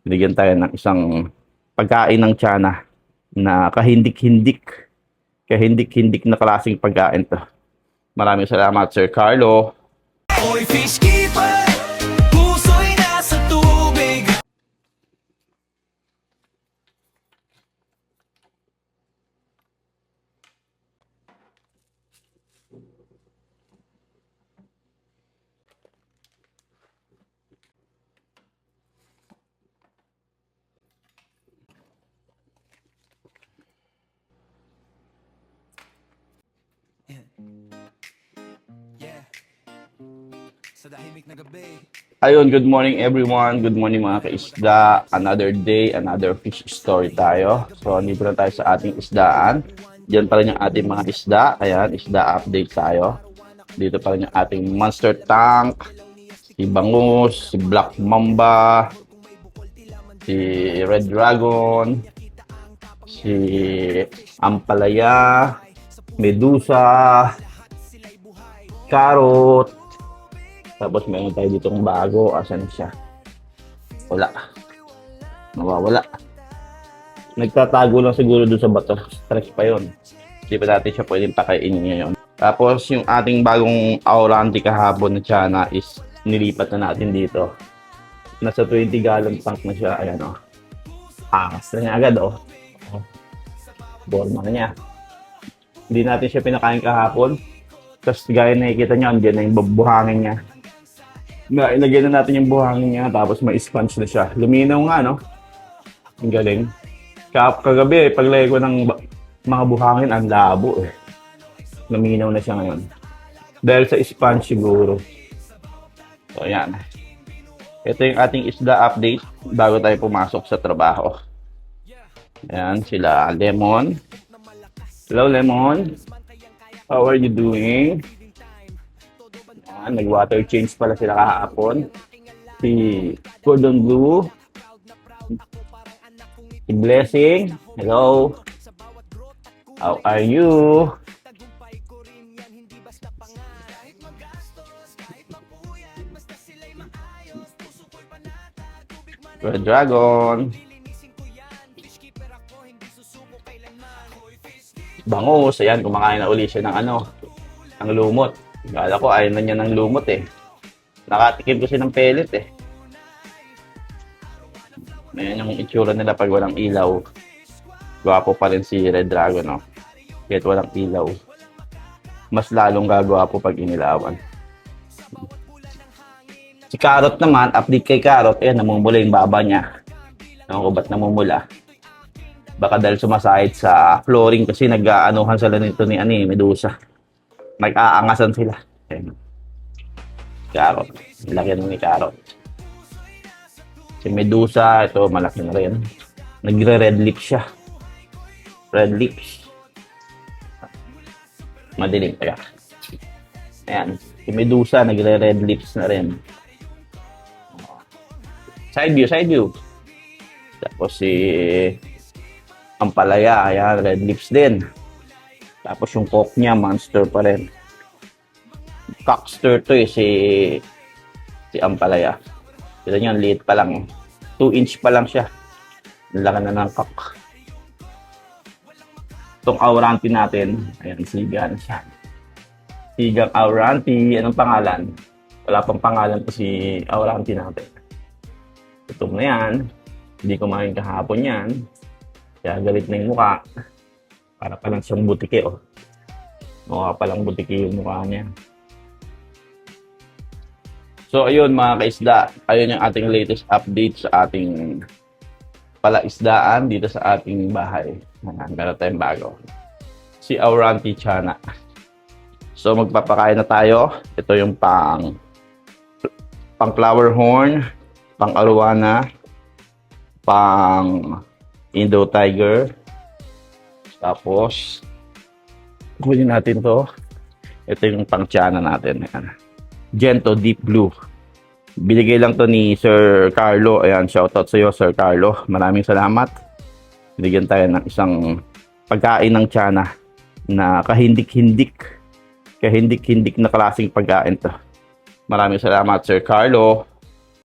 Binigyan tayo ng isang pagkain ng tiyana na kahindik-hindik na klaseng pagkain to. Maraming salamat, Sir Carlo. Oy, fish keeper, puso'y nasa tubig. Yeah. Sa tahimik na gabi. Ayun, good morning everyone. Good morning mga kaisda. Another day, another fish story tayo. So, dito na tayo sa ating isdaan. Diyan pa rin yung ating mga isda. Ayan, isda update tayo. Dito pa rin yung ating monster tank, si bangus, si black mamba, si red dragon, si ampalaya, medusa, carrot. Tapos meron tayo ditong bago. Asan siya? Wala. Nawawala. Nagtatago lang siguro doon sa bato. Stress pa yon. Hindi pa natin siya pwedeng pakainin ngayon. Tapos yung ating bagong Aurante kahapon na tiyana is nilipat na natin dito. Nasa 20 gallon tank na siya. Ayan o. Angas na niya agad o. Borma na niya. Hindi natin siya pinakain kahapon. Tapos gaya nakikita niyo, andyan na yung buhangin niya. Ilagay na natin yung buhangin niya, tapos may sponge na siya. Luminaw nga, no? Ang galing. Kagabi, paglagay ko ng mga buhangin, ang labo eh. Luminaw na siya ngayon. Dahil sa sponge siguro. So, ayan. Ito yung ating isda update bago tayo pumasok sa trabaho. Ayan, sila Lemon. Hello, Lemon. How are you doing? Nag-water change pala sila kahapon. Si Cordon Bleu. Si Blessing. Hello. How are you? Red Dragon. Bangus. Ayan, kumakain na uli siya ng ng lumot. Kala ko ayaw na niya ng lumot eh. Nakatikim ko siya ng pellet eh. Ayan yung itsura nila pag walang ilaw. Gwapo pa rin si Red Dragon, no? Kahit walang ilaw. Mas lalong gagwapo pag inilawan. Si Carrot naman, update kay Carrot, ayan, namumula yung baba niya. Ewan ko ba't namumula. Baka dahil sumasahid sa flooring kasi nag-aanuhan sila nito ni Medusa. Nag-aangasan sila. Ayan. Carrot. Laki ni Carrot. Si Medusa, ito malaki na rin. Nagre-red lips siya. Red lips. Madilim kaya. Ayan. Si Medusa, nagre-red lips na rin. Side view. Tapos si Ampalaya, ayan, red lips din. Tapos yung cock niya, monster pa rin. Cockster to eh, si Ampalaya. Kita nyo, liit pa lang. 2 inch pa lang siya. Laki na ng cock. Itong Aurante natin, ayan, siga na siya. Sigang Aurante, anong pangalan? Wala pang pangalan po si Aurante natin. Itong na yan, hindi kumain kahapon yan. Kaya galit na yung mukha. Para palang siyang butike, oh. Mukha palang butike yung mukha niya. So, ayun mga kaisda. Ayun yung ating latest update sa ating palaisdaan dito sa ating bahay. Meron tayong bago. Si Aurante Tiyana. So, magpapakain na tayo. Ito yung pang flower horn, pang arowana, pang Indo Tiger. Tapos, kunin natin to. Ito yung pang tiyana natin. Ayan. Gento Deep Blue. Binigay lang to ni Sir Carlo. Ayan, shoutout sa iyo, Sir Carlo. Maraming salamat. Binigyan tayo ng isang pagkain ng tiyana na kahindik-hindik na klaseng pagkain to. Maraming salamat, Sir Carlo.